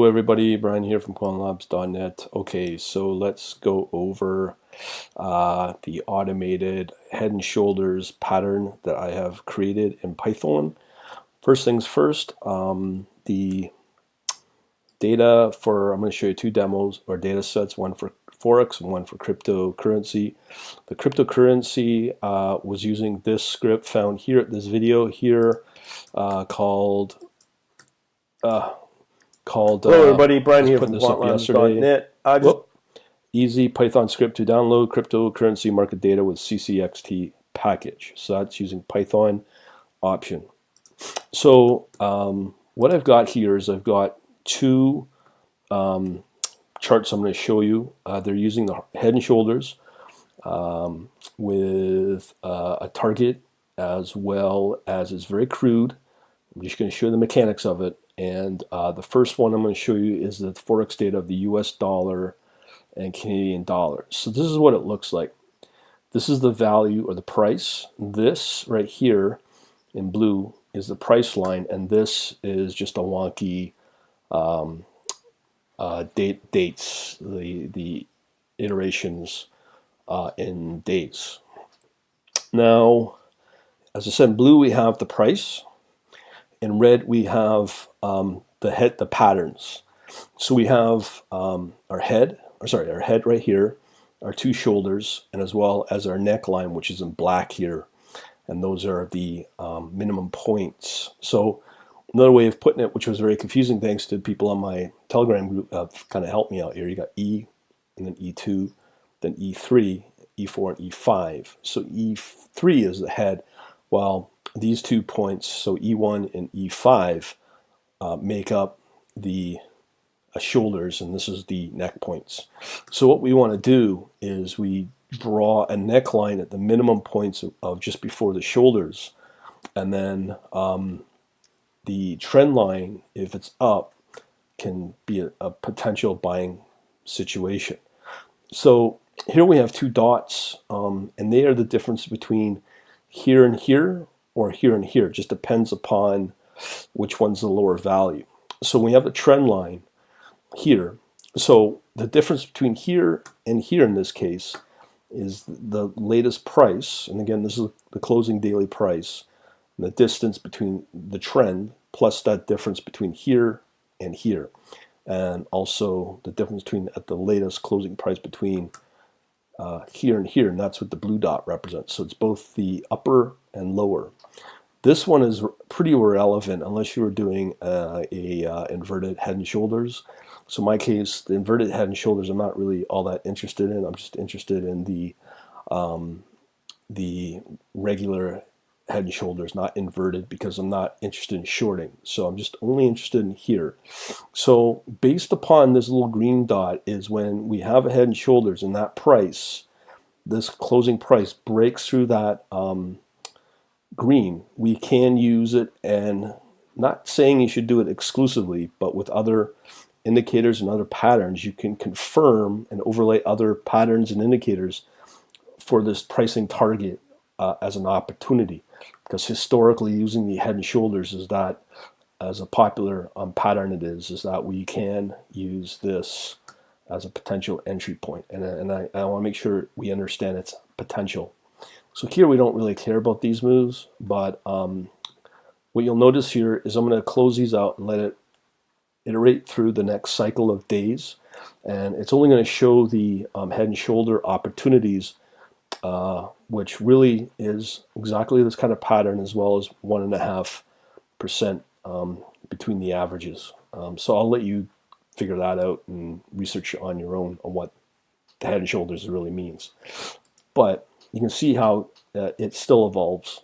Hello everybody, Brian here from quantlabs.net. Okay, so let's go over the automated head and shoulders pattern that I have created in Python. First things first, the data for, I'm going to show you two demos or data sets, one for Forex and one for cryptocurrency. The cryptocurrency was using this script found here at this video here called Hello everybody, Brian here from quantlabs.net. Easy Python script to download cryptocurrency market data with CCXT package. So that's using Python option. So what I've got here is I've got two charts I'm going to show you. They're using the head and shoulders with a target, as well as it's very crude. I'm just going to show you the mechanics of it. And the first one I'm going to show you is the Forex data of the US dollar and Canadian dollar. So this is what it looks like. This is the value or the price. This right here in blue is the price line, and this is just a wonky dates, the iterations in days. Now, as I said, in blue we have the price. In red, we have the patterns. So we have our head right here, our two shoulders, and as well as our neckline, which is in black here, and those are the minimum points. So another way of putting it, which was very confusing, thanks to people on my Telegram group, kind of helped me out here. You got E, and then E2, then E3, E4, and E5. So E3 is the head, while these 2 points, so E1 and E5, make up the shoulders, and this is the neck points. So what we want to do is we draw a neckline at the minimum points of just before the shoulders, and then the trend line, if it's up, can be a potential buying situation. So here we have two dots, and they are the difference between here and here, or here and here. It just depends upon which one's the lower value. So we have a trend line here. So the difference between here and here in this case is the latest price, and again this is the closing daily price, and the distance between the trend plus that difference between here and here, and also the difference between at the latest closing price between here and here, and that's what the blue dot represents. So it's both the upper and lower. This one is pretty irrelevant unless you were doing inverted head and shoulders. So in my case, the inverted head and shoulders I'm not really all that interested in. I'm just interested in the regular head and shoulders, not inverted, because I'm not interested in shorting. So I'm just only interested in here. So based upon this little green dot is when we have a head and shoulders, and that price, this closing price, breaks through that green, we can use it, and not saying you should do it exclusively, but with other indicators and other patterns, you can confirm and overlay other patterns and indicators for this pricing target as an opportunity. Because historically, using the head and shoulders is that, as a popular pattern it is that we can use this as a potential entry point. And I want to make sure we understand its potential. So here we don't really care about these moves, but what you'll notice here is I'm going to close these out and let it iterate through the next cycle of days. And it's only going to show the head and shoulder opportunities, which really is exactly this kind of pattern, as well as 1.5% between the averages. So I'll let you figure that out and research on your own on what the head and shoulders really means. But you can see how it still evolves.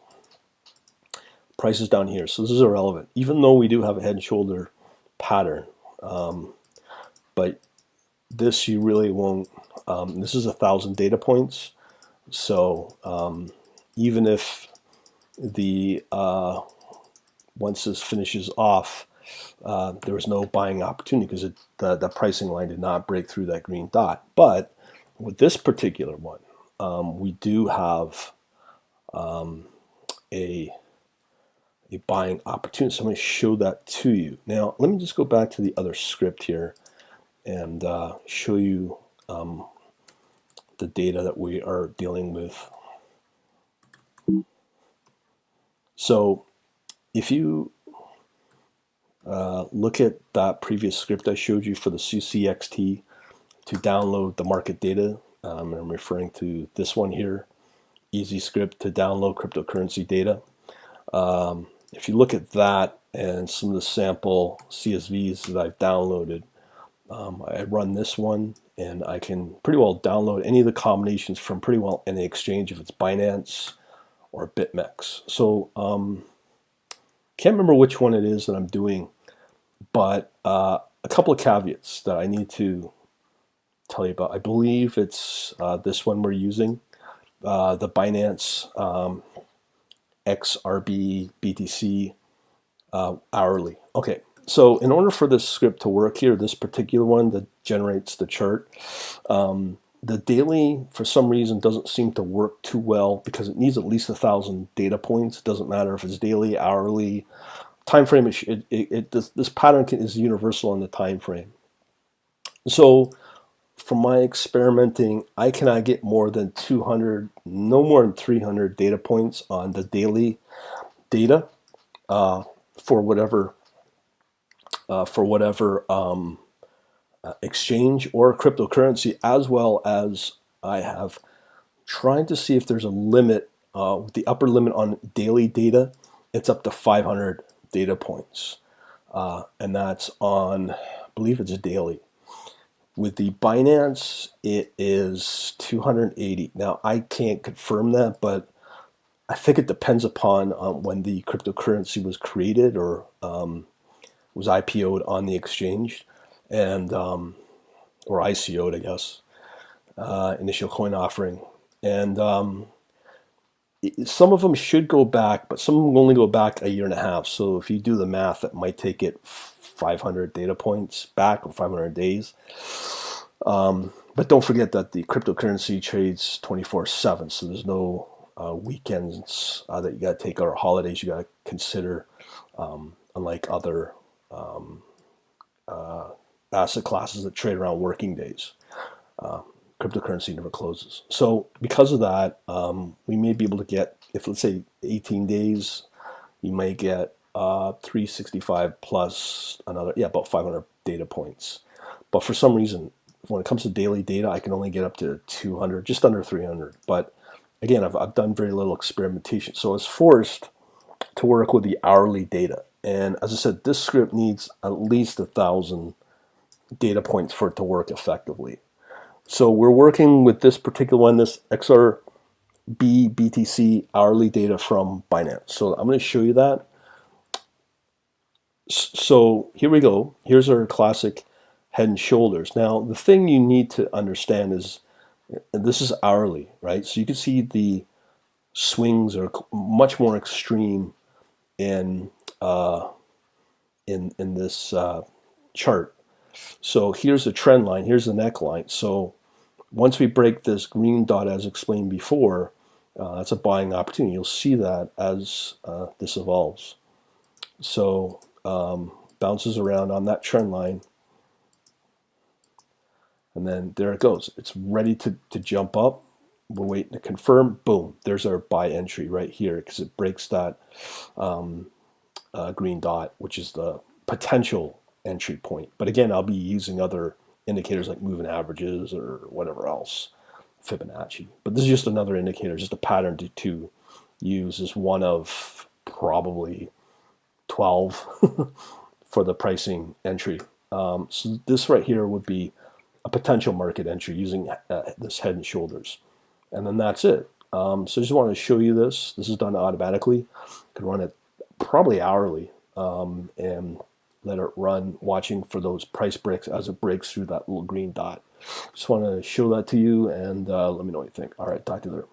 Prices down here, so this is irrelevant, even though we do have a head and shoulder pattern. But this you really won't. This is 1,000 data points. So even if the once this finishes off, there was no buying opportunity because the pricing line did not break through that green dot. But with this particular one, we do have a a buying opportunity. So I'm going to show that to you. Now, let me just go back to the other script here and show you the data that we are dealing with. So if you look at that previous script I showed you for the CCXT to download the market data, I'm referring to this one here, easy script to download cryptocurrency data. If you look at that and some of the sample CSVs that I've downloaded, I run this one and I can pretty well download any of the combinations from pretty well any exchange, if it's Binance or BitMEX. So can't remember which one it is that I'm doing, but a couple of caveats that I need to tell you about. I believe it's this one we're using, the Binance XRB BTC hourly. Okay, so in order for this script to work here, this particular one that generates the chart, the daily for some reason doesn't seem to work too well because it needs at least 1,000 data points. It doesn't matter if it's daily, hourly, time frame. This pattern is universal in the time frame. So from my experimenting, I cannot get more than 200, no more than 300 data points on the daily data for whatever exchange or cryptocurrency, as well as I have trying to see if there's a limit. The upper limit on daily data, it's up to 500 data points, and that's on, I believe it's daily. With the Binance, it is 280. Now, I can't confirm that, but I think it depends upon when the cryptocurrency was created or was IPO'd on the exchange, and or ICO'd, I guess, initial coin offering. And some of them should go back, but some of them only go back a year and a half. So if you do the math, it might take it 500 data points back or 500 days. But don't forget that the cryptocurrency trades 24/7, so there's no weekends that you got to take or holidays you got to consider, unlike other asset classes that trade around working days. Cryptocurrency never closes. So because of that, we may be able to get, if let's say 18 days, you may get 365 plus another, about 500 data points. But for some reason, when it comes to daily data, I can only get up to 200, just under 300. But again, I've done very little experimentation. So I was forced to work with the hourly data. And as I said, this script needs at least 1,000 data points for it to work effectively. So we're working with this particular one, this XRB BTC hourly data from Binance. So I'm going to show you that. So here we go. Here's our classic head and shoulders. Now, the thing you need to understand is, this is hourly, right? So you can see the swings are much more extreme in this chart. So here's the trend line, here's the neckline. So once we break this green dot, as explained before, that's a buying opportunity. You'll see that as this evolves. So bounces around on that trend line, and then there it goes. It's ready to jump up. We're waiting to confirm. Boom, there's our buy entry right here, because it breaks that green dot, which is the potential entry point. But again, I'll be using other indicators like moving averages or whatever else, Fibonacci. But this is just another indicator, just a pattern to use as one of probably 12 for the pricing entry. So this right here would be a potential market entry using this head and shoulders. And then that's it. So I just wanted to show you this. This is done automatically. You can run it probably hourly and let it run, watching for those price breaks as it breaks through that little green dot. Just want to show that to you, and let me know what you think. All right, talk to you later.